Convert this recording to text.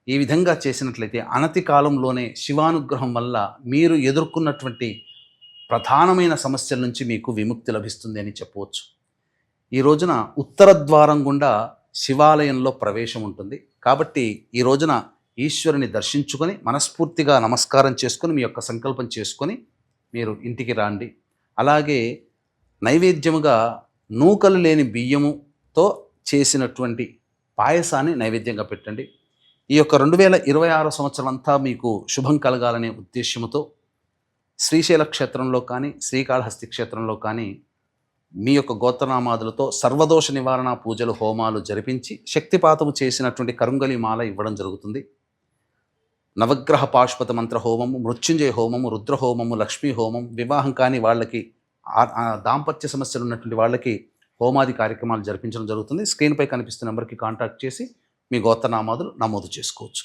ఈ విధంగా చేసినట్లయితే అనతి కాలంలోనే శివానుగ్రహం వల్ల మీరు ఎదుర్కొన్నటువంటి ప్రధానమైన సమస్యల నుంచి మీకు విముక్తి లభిస్తుంది అని చెప్పవచ్చు. ఈ రోజున ఉత్తర ద్వారం గుండా శివాలయంలో ప్రవేశం ఉంటుంది. కాబట్టి ఈ రోజున ఈశ్వరుని దర్శించుకొని మనస్ఫూర్తిగా నమస్కారం చేసుకొని మీ యొక్క సంకల్పం చేసుకొని మీరు ఇంటికి రండి. అలాగే నైవేద్యముగా నూకలు లేని బియ్యముతో చేసినటువంటి పాయసాన్ని నైవేద్యంగా పెట్టండి. ఈ యొక్క 2026 సంవత్సరం అంతా మీకు శుభం కలగాలనే ఉద్దేశ్యముతో శ్రీశైల క్షేత్రంలో కానీ శ్రీకాళహస్తి క్షేత్రంలో కానీ మీ యొక్క గోత్రనామాదులతో సర్వదోష నివారణ పూజలు హోమాలు జరిపించి శక్తిపాతము చేసినటువంటి కరుంగలి మాల ఇవ్వడం జరుగుతుంది. నవగ్రహ పాశుపత మంత్ర హోమము, మృత్యుంజయ హోమము, రుద్ర హోమము, లక్ష్మీ హోమం, వివాహం కాని వాళ్ళకి దాంపత్య సమస్యలు ఉన్నటువంటి వాళ్ళకి హోమాది కార్యక్రమాలు జరిపించడం జరుగుతుంది. స్క్రీన్పై కనిపిస్తున్న నెంబర్కి కాంటాక్ట్ చేసి మీ గోత్రనామాదులు నమోదు చేసుకోవచ్చు.